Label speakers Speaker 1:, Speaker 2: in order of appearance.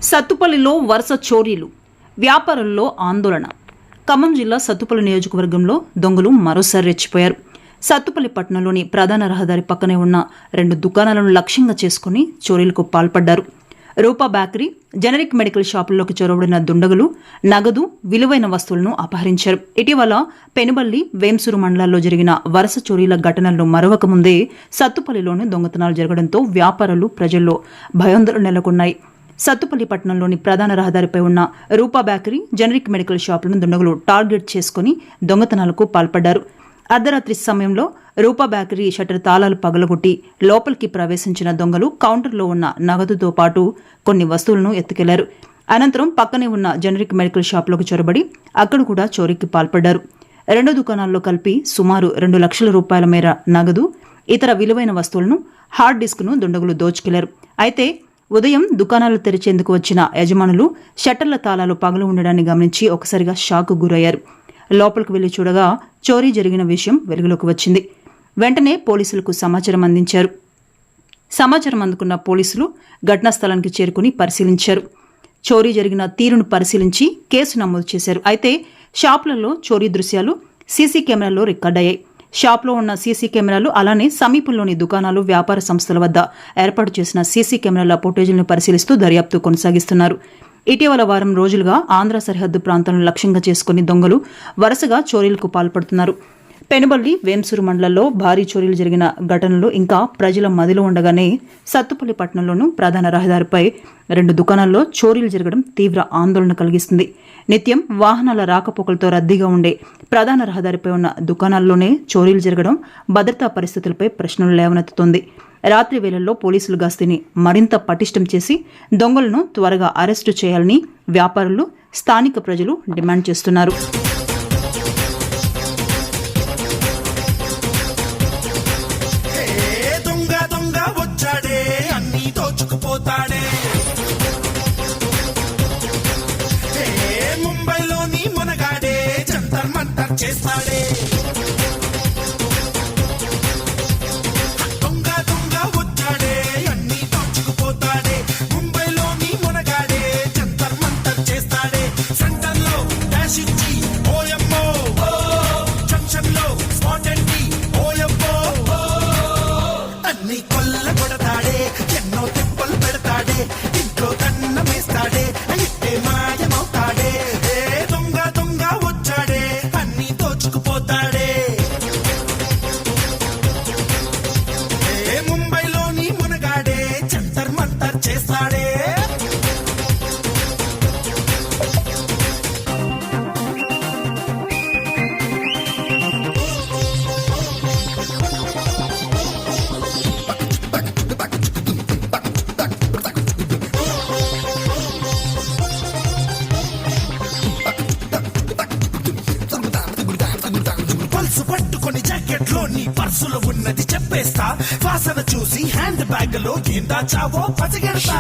Speaker 1: సత్తుపల్లిలో వరుస చోరీలు, వ్యాపారుల్లో ఆందోళన. ఖమ్మం జిల్లా సత్తుపల్లి నియోజకవర్గంలో దొంగలు మరోసారి రెచ్చిపోయారు. సత్తుపల్లి పట్టణంలోని ప్రధాన రహదారి పక్కనే ఉన్న 2 దుకాణాలను లక్ష్యంగా చేసుకుని చోరీలకు పాల్పడ్డారు. రూపా బేకరీ, జనరిక్ మెడికల్ షాపుల్లోకి చొరబడిన దుండగులు నగదు, విలువైన వస్తువులను అపహరించారు. ఇటీవల పెనుబల్లి, వేంసూరు మండలాల్లో జరిగిన వరుస చోరీల ఘటనలను మరవక ముందే సత్తుపల్లిలోని దొంగతనాలు జరగడంతో వ్యాపారులు, ప్రజల్లో భయాందోళనలు నెలకొన్నాయి. సత్తుపల్లి పట్టణంలోని ప్రధాన రహదారిపై ఉన్న రూపా బేకరీ, జనరిక్ మెడికల్ షాపులను దుండగులు టార్గెట్ చేసుకుని దొంగతనాలకు పాల్పడ్డారు. అర్ధరాత్రి సమయంలో రూపా బేకరీ షట్టర్ తాళాలు పగలగొట్టి లోపలికి ప్రవేశించిన దొంగలు కౌంటర్లో ఉన్న నగదుతో పాటు కొన్ని వస్తువులను ఎత్తుకెళ్లారు. అనంతరం పక్కనే ఉన్న జనరిక్ మెడికల్ షాపులోకి చొరబడి అక్కడ కూడా చోరీకి పాల్పడ్డారు. 2 దుకాణాల్లో కలిపి సుమారు 2 లక్షల రూపాయల మేర నగదు, ఇతర విలువైన వస్తువులను, హార్డ్ డిస్క్ను దుండగులు దోచుకెళ్లారు. అయితే ఉదయం దుకాణాలు తెరిచేందుకు వచ్చిన యజమానులు షట్టర్ల తాళాలు పగలు ఉండడాన్ని గమనించి ఒకసారిగా షాక్ గురయ్యారు. లోపలికి వెళ్లి చూడగా చోరీ జరిగిన విషయం వెలుగులోకి వచ్చింది. వెంటనే పోలీసులకు సమాచారం అందించారు. సమాచారం అందుకున్న పోలీసులు ఘటనా స్థలానికి చేరుకుని పరిశీలించారు. చోరీ జరిగిన తీరును పరిశీలించి కేసు నమోదు చేశారు. అయితే షాపులలో చోరీ దృశ్యాలు సీసీ కెమెరాల్లో రికార్డయ్యాయి. షాప్లో ఉన్న సీసీ కెమెరాలు, అలానే సమీపంలోని దుకాణాలు, వ్యాపార సంస్థల వద్ద ఏర్పాటు చేసిన సీసీ కెమెరాల ఫుటేజీలను పరిశీలిస్తూ దర్యాప్తు కొనసాగిస్తున్నారు. ఇటీవల వారం రోజులుగా ఆంధ్ర సరిహద్దు ప్రాంతాలను లక్ష్యంగా చేసుకుని దొంగలు వరుసగా చోరీలకు పాల్పడుతున్నారు. పెనుబల్లి, వేంసూరు మండలాల్లో భారీ చోరీలు జరిగిన ఘటనలు ఇంకా ప్రజల మదిలో ఉండగానే సత్తుపల్లి పట్టణంలోనూ ప్రధాన రహదారిపై 2 దుకాణాల్లో చోరీలు జరగడం తీవ్ర ఆందోళన కలిగిస్తుంది. నిత్యం వాహనాల రాకపోకలతో రద్దీగా ఉండే ప్రధాన రహదారిపై ఉన్న దుకాణాల్లోనే చోరీలు జరగడం భద్రతా పరిస్థితులపై ప్రశ్నలు లేవనెత్తుతోంది. రాత్రి వేళల్లో పోలీసులు గస్తీని మరింత పటిష్టం చేసి దొంగలను త్వరగా అరెస్టు చేయాలని వ్యాపారులు, స్థానిక ప్రజలు డిమాండ్ చేస్తున్నారు.
Speaker 2: ముంబైలోని మునగాడే జంతర్ మంతర్ చేస్తాడే. దొంగ దొంగ వచ్చాడే, అన్ని దోచుకుపోతాడే. ముంబైలోని మునగాడే జంతర్ మంతర్ చేస్తాడే. సెంటర్ లో డాష్ ఇచ్చి ఓయమ్మో, జంక్షన్ లో స్పాట్ అండి ఓయమ్మో, అన్ని కొల్ల కొడతాడే, ఎన్నో తిప్పలు పెడతాడే, ఇంట్లో కన్నం వేస్తాడే, అయితే మాయమవుతాడే. దొంగ దొంగ వచ్చాడే, అన్ని దోచుకుపోతాడే. ముంబైలోని మునగాడే జంతర్ మంతర్ చేస్తాడే. పల్సు పట్టుకొని జాకెట్ లో నీ పర్సులో ఉన్నది చెప్పేస్తా. వాసన చూసి హ్యాండ్ బ్యాగ్ లో ఏం దాచావో పసిగెడతా.